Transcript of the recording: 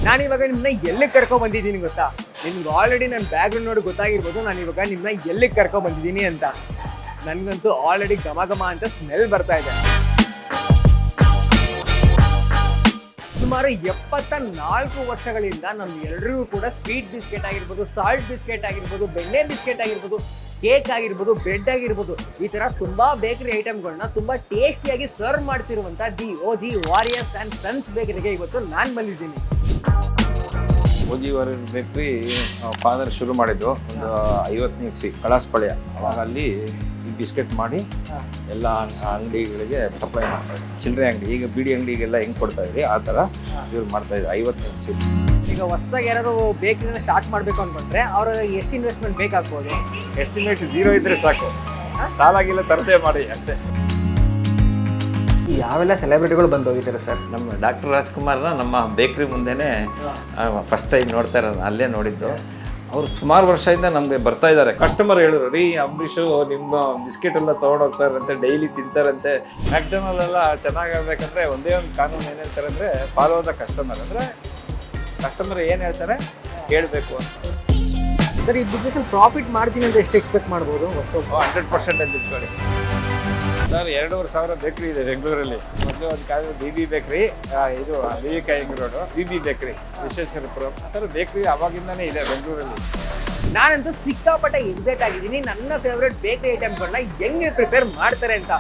ನಾನಿವಾಗ ನಿಮ್ಮನ್ನ ಎಲ್ಲಿಗೆ ಕರ್ಕೊ ಬಂದಿದ್ದೀನಿ ಗೊತ್ತಾ? ನಿಮ್ಗೆ ಆಲ್ರೆಡಿ ನನ್ನ ಬ್ಯಾಕ್ಗ್ರೌಂಡ್ ನೋಡಿ ಗೊತ್ತಾಗಿರ್ಬೋದು ನಾನು ಇವಾಗ ನಿಮ್ಮನ್ನ ಎಲ್ಲಿಗೆ ಕರ್ಕೊ ಬಂದಿದ್ದೀನಿ ಅಂತ. ನನಗಂತೂ ಆಲ್ರೆಡಿ ಘಮ ಘಮ ಅಂತ ಸ್ಮೆಲ್ ಬರ್ತಾ ಇದೆ. ಸುಮಾರು 74 ವರ್ಷಗಳಿಂದ ನಮ್ಗೆಲ್ಲರಿಗೂ ಕೂಡ ಸ್ವೀಟ್ ಬಿಸ್ಕೆಟ್ ಆಗಿರ್ಬೋದು, ಸಾಲ್ಟ್ ಬಿಸ್ಕೆಟ್ ಆಗಿರ್ಬೋದು, ಬೆಣ್ಣೆ ಬಿಸ್ಕೆಟ್ ಆಗಿರ್ಬೋದು, ಕೇಕ್ ಆಗಿರ್ಬೋದು, ಬ್ರೆಡ್ ಆಗಿರ್ಬೋದು, ಈ ತರ ತುಂಬಾ ಬೇಕರಿ ಐಟಮ್ಗಳನ್ನ ತುಂಬಾ ಟೇಸ್ಟಿಯಾಗಿ ಸರ್ವ್ ಮಾಡ್ತಿರುವಂತ the OG warriors and sons ಬೇಕರಿಗೆ ಇವತ್ತು ನಾನು ಬಂದಿದ್ದೀನಿ. OG ವಾರಿಯರ್ ಬೇಕ್ರಿ ಫಾದರ್ ಶುರು ಮಾಡಿದ್ದು ಒಂದು 50ನೇ ಇಸ್ವಿ ಕಳಾಸ್ಪಾಳ್ಯ. ಅವಾಗ ಅಲ್ಲಿ ಈ ಬಿಸ್ಕೆಟ್ ಮಾಡಿ ಎಲ್ಲ ಅಂಗಡಿಗಳಿಗೆ ಸಪ್ಲೈ ಮಾಡ್ತಾರೆ. ಚಿಲ್ಲರೆ ಅಂಗಡಿ, ಈಗ ಬೀಡಿ ಅಂಗಡಿಗೆಲ್ಲ ಹೆಂಗೆ ಕೊಡ್ತಾ ಇದ್ರಿ ಆ ಥರ ಇವ್ರು ಮಾಡ್ತಾ ಇದ್ರು 50ನೇ ಇಸ್ವಿ. ಈಗ ಹೊಸದಾಗಿ ಯಾರು ಬೇಕರಿನ ಸ್ಟಾರ್ಟ್ ಮಾಡಬೇಕು ಅಂದ್ಕೊಂಡ್ರೆ ಅವ್ರ ಎಷ್ಟು ಇನ್ವೆಸ್ಟ್ಮೆಂಟ್ ಬೇಕಾಗ್ಬೋದು? ಎಸ್ಟಿಮೇಟ್ 0 ಇದ್ರೆ ಸಾಕು, ಸಾಲಾಗಿಲ್ಲ ತರದೇ ಮಾಡಿ ಅಷ್ಟೇ. ಯಾವೆಲ್ಲ ಸೆಲೆಬ್ರಿಟಿಗಳು ಬಂದು ಹೋಗಿದ್ದಾರೆ ಸರ್? ನಮ್ಮ ಡಾಕ್ಟರ್ ರಾಜ್ಕುಮಾರ್ನ ನಮ್ಮ ಬೇಕ್ರಿ ಮುಂದೆನೇ ಫಸ್ಟ್ ಟೈಮ್ ನೋಡ್ತಾ ಇರೋದು, ಅಲ್ಲೇ ನೋಡಿದ್ದು. ಅವರು ಸುಮಾರು ವರ್ಷದಿಂದ ನಮಗೆ ಬರ್ತಾ ಇದ್ದಾರೆ. ಕಸ್ಟಮರ್ ಹೇಳಿದ್ರು, ರೀ ಅಂಬರೀಷು ನಿಮ್ಮ ಬಿಸ್ಕೆಟ್ ಎಲ್ಲ ತೊಗೊಂಡೋಗ್ತಾರಂತೆ, ಡೈಲಿ ತಿಂತಾರಂತೆ. ಮ್ಯಾಕ್ಡೊನಾಲ್ಡ್ ಎಲ್ಲ ಚೆನ್ನಾಗಾಗಬೇಕಂದ್ರೆ ಒಂದೇ ಒಂದು ಕಾನೂನು ಏನು ಹೇಳ್ತಾರೆ ಅಂದರೆ ಫಾಲೋ ದ ಕಸ್ಟಮರ್. ಅಂದರೆ ಕಸ್ಟಮರ್ ಏನು ಹೇಳ್ತಾರೆ ಕೇಳಬೇಕು ಅಂತ. ಸರ್, ಈ ಬಿಸ್ನೆಸ್ ಪ್ರಾಫಿಟ್ ಮಾಡ್ತೀನಿ ಅಂತ ಎಷ್ಟು ಎಕ್ಸ್ಪೆಕ್ಟ್ ಮಾಡ್ಬೋದು? 100% ಅಂತ ಇಟ್ಕೊಳ್ಳಿ ಸರ್. 2,500 ಬೇಕ್ರಿ ಇದೆ ಬೆಂಗಳೂರಲ್ಲಿ. ಮೊದಲು ಒಂದು ಕಾಲ BB ಬೇಕ್ರಿ, ಇದು BVK ರೋಡ್ BB ಬೇಕ್ರಿ, ವಿಶ್ವೇಶ್ವರಪುರಂ, ಆ ಥರ ಬೇಕ್ರಿ ಅವಾಗಿಂದನೇ ಇದೆ ಬೆಂಗಳೂರಲ್ಲಿ. ನಾನಂತೂ ಸಿಕ್ಕಾಪಟ್ಟೆ ಎಕ್ಸೈಟ್ ಆಗಿದ್ದೀನಿ ನನ್ನ ಫೇವ್ರೆಟ್ ಬೇಕರಿ ಐಟಮ್ಗಳನ್ನ ಹೆಂಗೆ ಪ್ರಿಪೇರ್ ಮಾಡ್ತಾರೆ ಅಂತ.